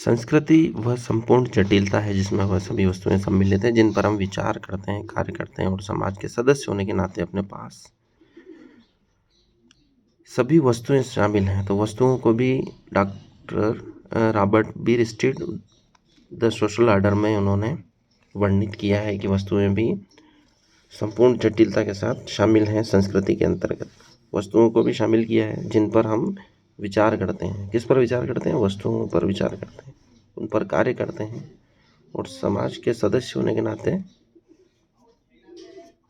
संस्कृति वह संपूर्ण जटिलता है जिसमें वह सभी वस्तुएं सम्मिलित हैं जिन पर हम विचार करते हैं, कार्य करते हैं और समाज के सदस्य होने के नाते अपने पास सभी वस्तुएं शामिल हैं। तो वस्तुओं को भी doctor Robert Bierstedt the social order में उन्होंने वर्णित किया है कि वस्तुएं भी संपूर्ण जटिलता के साथ शामिल हैं। संस्कृति के अंतर्गत वस्तुओं को भी शामिल किया है जिन पर हम विचार करते हैं। किस पर विचार करते हैं? वस्तुओं पर विचार करते हैं, उन पर कार्य करते हैं और समाज के सदस्य होने के नाते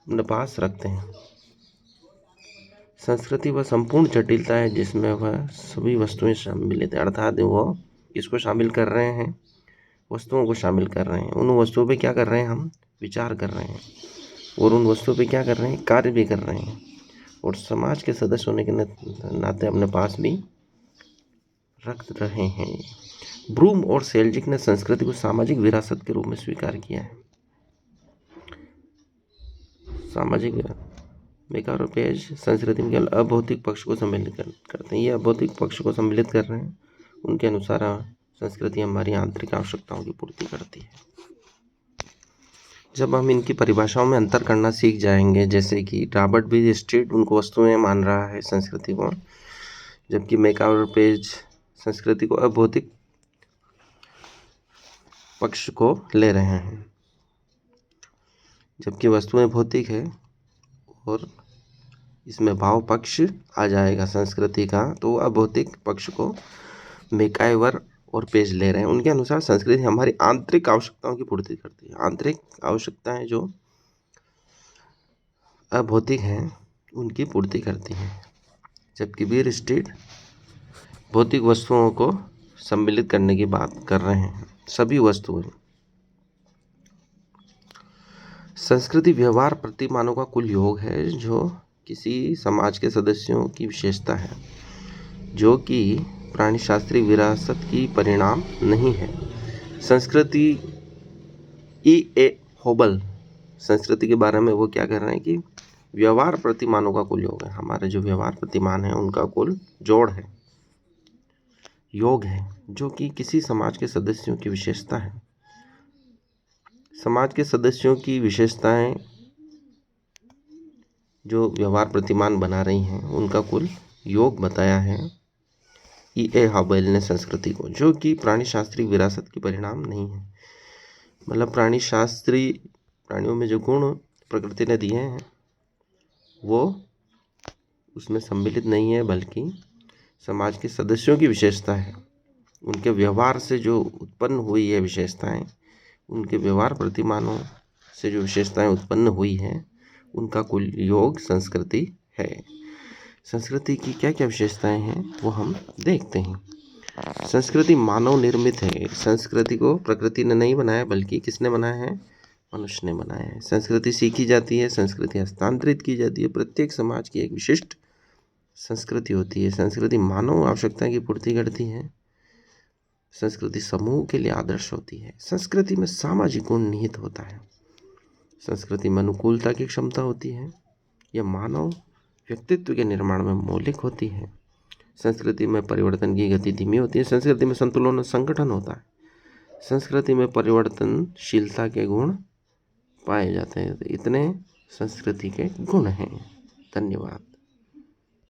अपने पास रखते हैं। संस्कृति वह संपूर्ण जटिलता है जिसमें वह सभी वस्तुएं शामिल हैं, अर्थात वो इसको शामिल कर रहे हैं, वस्तुओं को शामिल कर रहे हैं। उन वस्तुओं पे क्या कर रहे हैं? हम विचार कर रहे हैं और उन वस्तुओं पे क्या कर रहे हैं? कार्य भी कर रहे हैं और समाज के सदस्य होने के नाते अपने पास भी रख रहे हैं। ब्रूम और सेल्जिक ने संस्कृति को सामाजिक विरासत के रूप में स्वीकार किया है। सामाजिक बेकार पेज संस्कृति में केवल अभौतिक पक्ष को सम्मिलित करते हैं। ये अभौतिक पक्ष को सम्मिलित कर रहे हैं। उनके अनुसार संस्कृति हमारी आंतरिक आवश्यकताओं की पूर्ति करती है। जब हम इनकी परिभाषाओं में अंतर करना सीख जाएंगे, जैसे कि रॉबर्ट बीरस्टीड उनको वस्तुएं मान रहा है संस्कृति को, जबकि मैकावर पेज संस्कृति को अभौतिक पक्ष को ले रहे हैं। जबकि वस्तुएं भौतिक है और इसमें भाव पक्ष आ जाएगा संस्कृति का, तो अभौतिक पक्ष को मैकावर और पेज ले रहे हैं। उनके अनुसार संस्कृति हमारी आंतरिक आवश्यकताओं की पूर्ति करती है। आंतरिक आवश्यकताएं जो अभौतिक हैं उनकी पूर्ति करती है, जबकि बीरस्टीड भौतिक वस्तुओं को सम्मिलित करने की बात कर रहे हैं। सभी वस्तुएं संस्कृति व्यवहार प्रतिमानों का कुल योग है जो किसी समाज के सदस्यों की विशेषता है, जो कि प्राणीशास्त्रीय विरासत की परिणाम नहीं है। संस्कृति E.A. होबल संस्कृति के बारे में वो क्या कर रहे हैं कि व्यवहार प्रतिमानों का कुल योग है। हमारे जो व्यवहार प्रतिमान है उनका कुल जोड़ है, योग है, जो कि किसी समाज के सदस्यों की विशेषता है। समाज के सदस्यों की विशेषताएं जो व्यवहार प्रतिमान बना रही हैं उनका कुल योग बताया है E.A. होबल ने संस्कृति को, जो कि प्राणीशास्त्रीय विरासत की परिणाम नहीं है। मतलब प्राणियों में जो गुण प्रकृति ने दिए हैं वो उसमें सम्मिलित नहीं है, बल्कि समाज के सदस्यों की विशेषता है। उनके व्यवहार से जो उत्पन्न हुई है विशेषताएं, उनके व्यवहार प्रतिमानों से जो विशेषताएं उत्पन्न हुई हैं उनका कुल योग संस्कृति है। संस्कृति की क्या क्या विशेषताएं हैं वो हम देखते हैं। संस्कृति मानव निर्मित है। संस्कृति को प्रकृति ने नहीं बनाया, बल्कि किसने बनाया है? मनुष्य ने बनाया है। संस्कृति सीखी जाती है, संस्कृति हस्तांतरित की जाती है। प्रत्येक समाज की एक विशिष्ट संस्कृति होती है। संस्कृति मानव आवश्यकता की पूर्ति करती है। संस्कृति समूह के लिए आदर्श होती है। संस्कृति में सामाजिक गुण निहित होता है। संस्कृति में अनुकूलता की क्षमता होती है। यह मानव व्यक्तित्व के निर्माण में मौलिक होती है। संस्कृति में परिवर्तन की गति धीमी होती है। संस्कृति में संतुलन और संगठन होता है। संस्कृति में परिवर्तनशीलता के गुण पाए जाते हैं। तो इतने संस्कृति के गुण हैं। धन्यवाद।